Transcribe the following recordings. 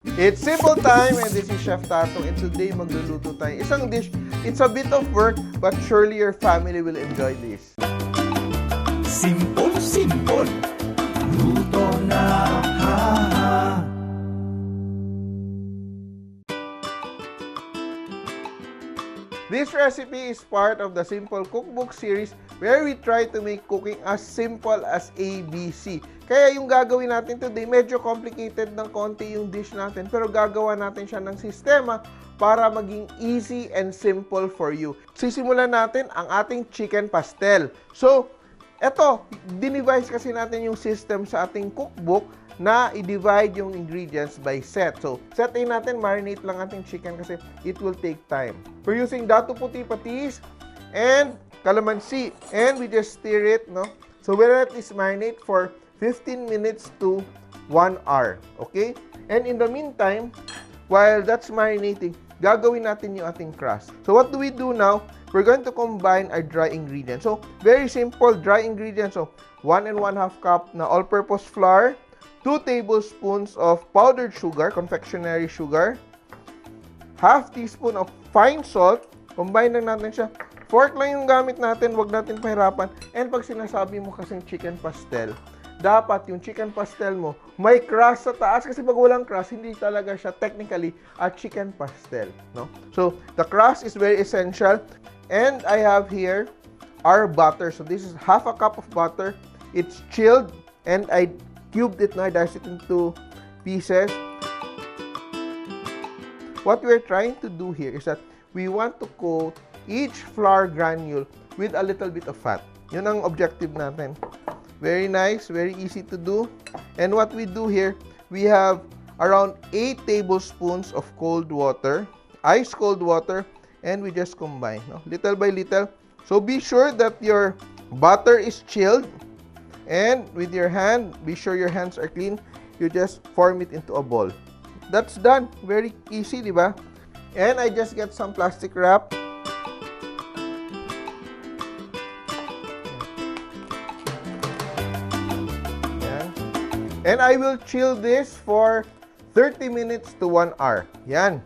It's simple time and this is Chef Tatong and today magluluto tayo isang dish. It's a bit of work but surely your family will enjoy this. Simple, luto na ha. This recipe is part of the Simple Cookbook series where we try to make cooking as simple as ABC. Kaya yung gagawin natin today, medyo complicated ng konti yung dish natin, pero gagawa natin siya ng sistema para maging easy and simple for you. Sisimulan natin ang ating chicken pastel. So, eto, dinivise kasi natin yung system sa ating cookbook na i-divide yung ingredients by set. So, set A natin, marinate lang ating chicken kasi it will take time. We're using dato puti patis and calamansi. And we just stir it, no? So, we'll let this marinate for 15 minutes to 1 hour. Okay? And in the meantime, while that's marinating, gagawin natin yung ating crust. So, what do we do now? We're going to combine our dry ingredients. So, very simple dry ingredients. So, 1 and 1/2 cup na all-purpose flour, 2 tablespoons of powdered sugar, confectionery sugar, half teaspoon of fine salt, combine lang natin siya. Fork lang yung gamit natin, wag natin pahirapan. And pag sinasabi mo kasing chicken pastel, dapat yung chicken pastel mo may crust sa taas kasi pag walang crust, hindi talaga siya technically a chicken pastel, no? So, the crust is very essential. And I have here our butter. So, this is half a cup of butter. It's chilled and I cubed it now, I diced it into pieces. What we're trying to do here is that we want to coat each flour granule with a little bit of fat. Yun ang objective natin. Very nice, very easy to do. And what we do here, we have around 8 tablespoons of cold water, ice cold water, and we just combine, no? Little by little. So be sure that your butter is chilled. And with your hand, be sure your hands are clean. You just form it into a ball. That's done. Very easy, di ba? And I just get some plastic wrap. Yan. And I will chill this for 30 minutes to 1 hour. Yan.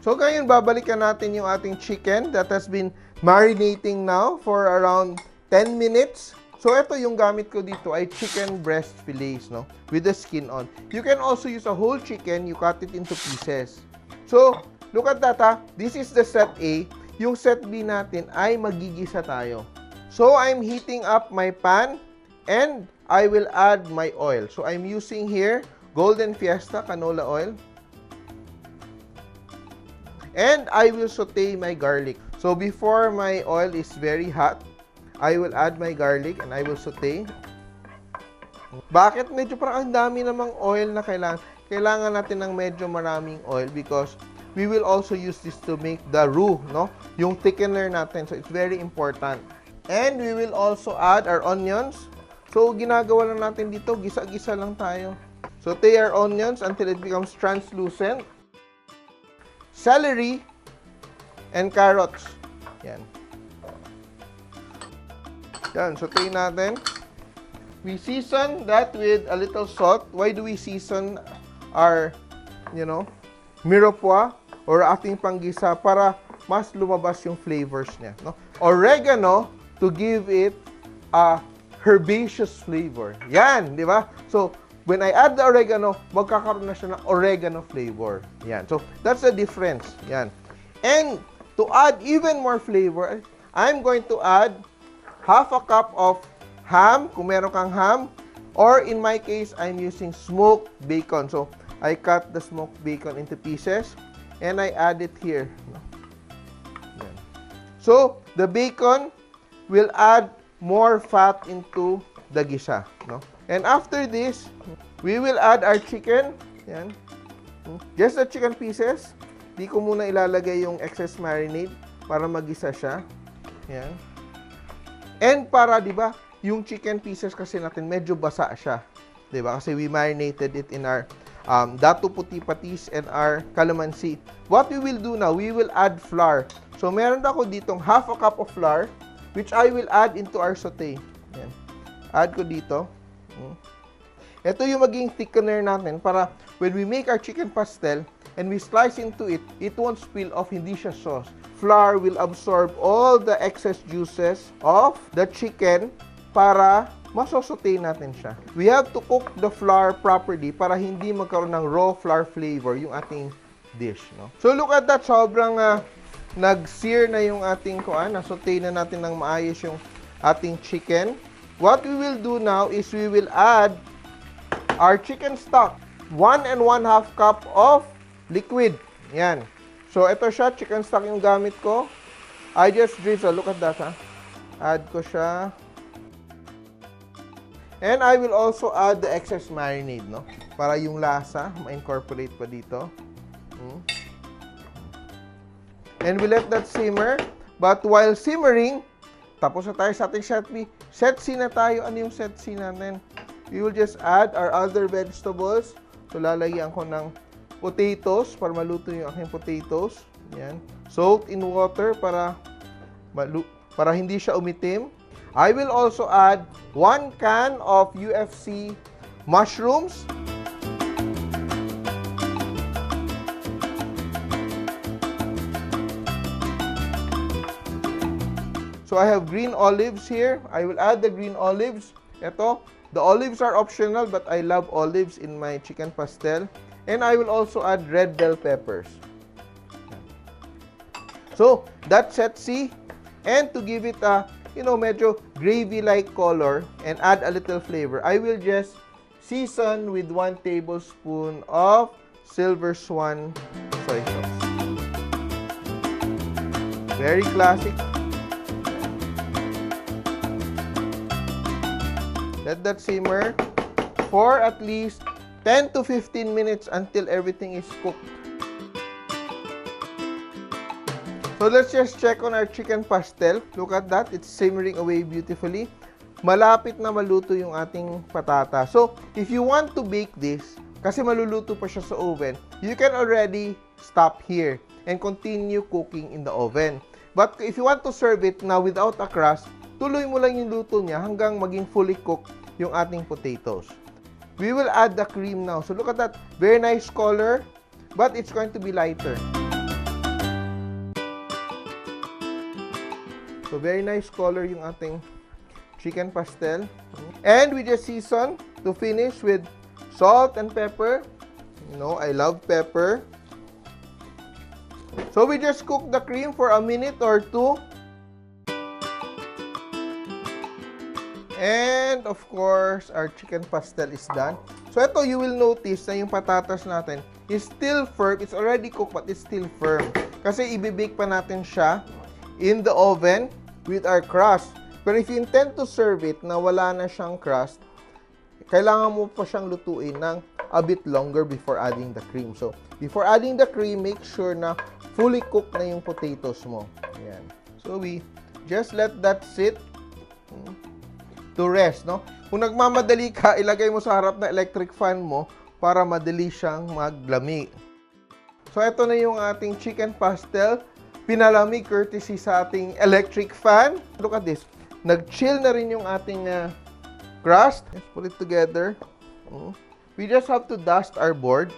So ngayon, babalikan natin yung ating chicken that has been marinating now for around 10 minutes. So, ito yung gamit ko dito ay chicken breast fillets, no? With the skin on. You can also use a whole chicken. You cut it into pieces. So, look at that, ha? This is the set A. Yung set B natin ay magigisa tayo. So, I'm heating up my pan and I will add my oil. So, I'm using here Golden Fiesta canola oil. And I will saute my garlic. So, before my oil is very hot, I will add my garlic and I will saute. Bakit? Medyo parang ang dami namang oil na kailangan. Kailangan natin ng medyo maraming oil because we will also use this to make the roux, no? Yung thickener natin. So, it's very important. And we will also add our onions. So, ginagawa lang natin dito, gisa-gisa lang tayo. Saute our onions until it becomes translucent. Celery and carrots. Yan. Yan, sautein natin. We season that with a little salt. Why do we season our, mirepoix or ating panggisa para mas lumabas yung flavors niya, no? Oregano to give it a herbaceous flavor. Yan, di ba? So, when I add the oregano, magkakaroon na siya ng oregano flavor. Yan. So, that's the difference. Yan. And to add even more flavor, I'm going to add half a cup of ham, kung meron kang ham, or in my case, I'm using smoked bacon. So, I cut the smoked bacon into pieces, and I add it here. Yan. So, the bacon will add more fat into the gisa, no? And after this, we will add our chicken. Yan. Just the chicken pieces. Di ko muna ilalagay yung excess marinade para magisa siya. Yan. And para, di ba, yung chicken pieces kasi natin medyo basa siya. Di ba? Kasi we marinated it in our dato puti patis and our calamansi. What we will do now, we will add flour. So, meron ako ditong half a cup of flour, which I will add into our saute. Yan. Add ko dito. Ito yung maging thickener natin para when we make our chicken pastel and we slice into it, it won't spill off, hindi siya sauce. Flour will absorb all the excess juices of the chicken para masosote natin siya. We have to cook the flour properly para hindi magkaroon ng raw flour flavor yung ating dish, no? So look at that, sobrang nag-sear na yung ating nasote na natin ng maayos yung ating chicken. What we will do now is we will add our chicken stock. 1 1/2 cup of liquid. Yan. So ito siya, chicken stock yung gamit ko. I just drizzle, look at that ha. Add ko siya. And I will also add the excess marinade, no? Para yung lasa ma-incorporate pa dito. And we let that simmer. But while simmering, tapos na tayo sa ating set B. Set C na tayo. Ano yung set C natin? We will just add our other vegetables. So, lalagyan ko ng potatoes para maluto yung aking potatoes. Yan. Soaked in water para hindi siya umitim. I will also add 1 can of UFC mushrooms. So I have green olives here. I will add the green olives. Ito, the olives are optional but I love olives in my chicken pastel. And I will also add red bell peppers. So, that's set C. And to give it a, medyo gravy-like color and add a little flavor, I will just season with 1 tablespoon of Silver Swan soy sauce. Very classic. Let that simmer for at least 10 to 15 minutes until everything is cooked. So let's just check on our chicken pastel. Look at that, it's simmering away beautifully. Malapit na maluto yung ating patata. So, if you want to bake this, kasi maluluto pa siya sa oven, you can already stop here and continue cooking in the oven. But if you want to serve it now without a crust, tuloy mo lang yung luto niya hanggang maging fully cooked yung ating potatoes. We will add the cream now. So look at that. Very nice color, but it's going to be lighter. So very nice color yung ating chicken pastel. And we just season to finish with salt and pepper. I love pepper. So we just cook the cream for a minute or 2. And of course, our chicken pastel is done. So ito, you will notice na yung patatas natin is still firm. It's already cooked but it's still firm. Kasi ibibake pa natin siya in the oven with our crust. Pero if you intend to serve it na wala na siyang crust, kailangan mo pa siyang lutuin ng a bit longer before adding the cream. So, before adding the cream, make sure na fully cooked na yung potatoes mo. Ayan. So, we just let that sit to rest, no? Kung nagmamadali ka, ilagay mo sa harap na electric fan mo para madali siyang maglamig. So, ito na yung ating chicken pastel. Pinalamig courtesy sa ating electric fan. Look at this. Nag-chill na rin yung ating crust. Let's put it together. We just have to dust our board.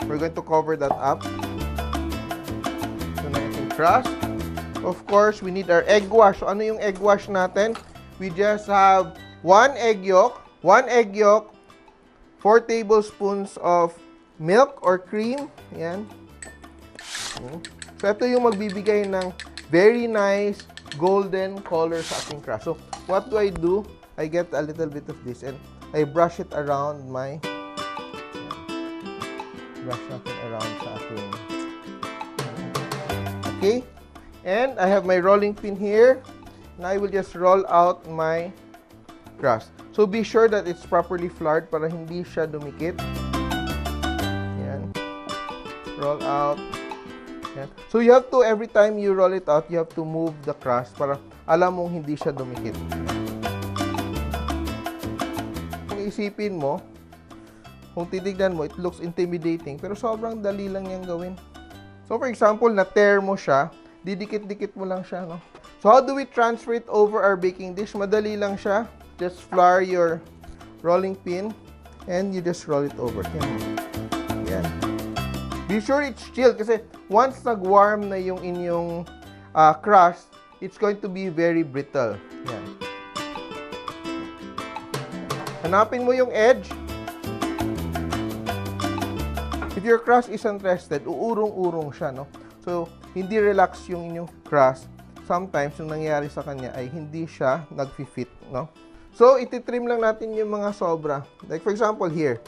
We're going to cover that up. Ito na yung crust. Of course, we need our egg wash. So, ano yung egg wash natin? We just have 1 egg yolk, 4 tablespoons of milk or cream. Yan. So, ito yung magbibigay ng very nice golden color sa ating crust. So, what do? I get a little bit of this and I brush it around my... Brush natin around sa ating... Okay? And I have my rolling pin here. And I will just roll out my crust. So, be sure that it's properly floured para hindi siya dumikit. Yan. Roll out. Yan. So, you have to, every time you roll it out, you have to move the crust para alam mong hindi siya dumikit. Kung isipin mo, kung titignan mo, it looks intimidating. Pero sobrang dali lang niyang gawin. So, for example, na-tear mo siya, didikit-dikit mo lang siya, no? So, So how do we transfer it over our baking dish? Madali lang siya. Just flour your rolling pin and you just roll it over. Yan. Be sure it's chilled kasi once nag-warm na yung inyong crust, it's going to be very brittle. Yan. Hanapin mo yung edge. If your crust isn't rested, uurong-urong siya, no? So, hindi relax yung inyong crust. Sometimes, yung nangyayari sa kanya ay hindi siya nag-fit, no? So, ititrim lang natin yung mga sobra. Like, for example, here.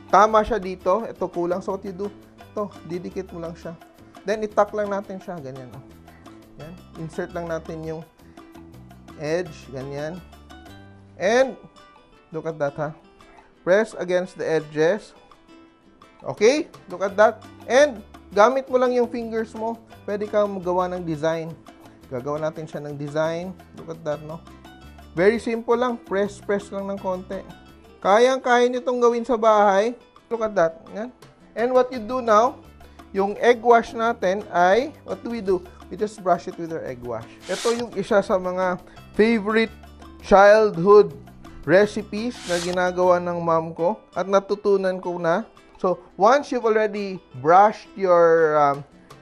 Tama siya dito. Ito kulang. So, what you do? Ito, didikit mo lang siya. Then, itak lang natin siya. Ganyan, no? Yan. Insert lang natin yung edge. Ganyan. And, look at that, ha? Press against the edges. Okay? Look at that. And, gamit mo lang yung fingers mo. Pwede kang magawa ng design. Gagawa natin siya ng design. Look at that, no? Very simple lang. Press lang ng konti. Kayang-kaya nyo itong gawin sa bahay. Look at that. Yan. And what you do now, yung egg wash natin ay, what do? We just brush it with our egg wash. Ito yung isa sa mga favorite childhood recipes na ginagawa ng mom ko at natutunan ko na. So, once you've already brushed your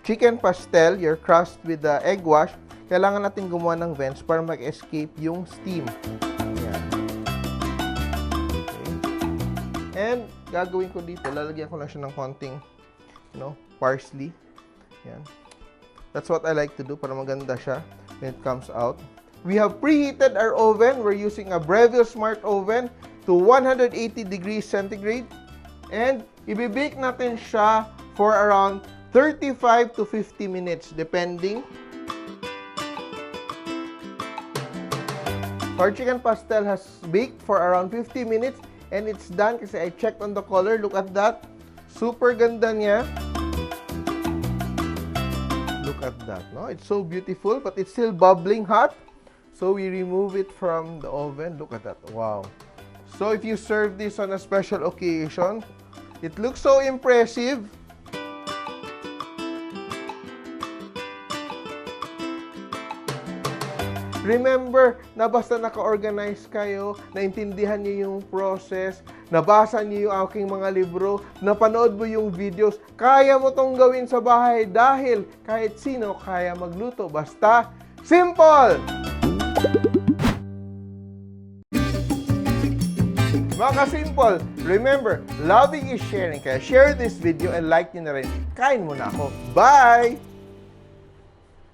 chicken pastel, your crust with the egg wash, kailangan natin gumawa ng vents para mag-escape yung steam. Ayan. Okay. And, gagawin ko dito, lalagyan ko lang siya ng konting, parsley. Ayan. That's what I like to do para maganda siya when it comes out. We have preheated our oven. We're using a Breville Smart Oven to 180 degrees centigrade. And, ibibake natin siya for around 35 to 50 minutes, depending. Our chicken pastel has baked for around 50 minutes and it's done kasi I checked on the color. Look at that. Super ganda niya. Look at that, no? It's so beautiful, but it's still bubbling hot. So we remove it from the oven. Look at that. Wow. So if you serve this on a special occasion, it looks so impressive. Remember, na basta naka-organize kayo, naintindihan niyo yung process, nabasa niyo yung aking mga libro, napanood mo yung videos, kaya mo tong gawin sa bahay dahil kahit sino kaya magluto. Basta, simple! Mga ka-simple, remember, loving is sharing. Kaya share this video and like nyo na rin. Kain mo na ako. Bye!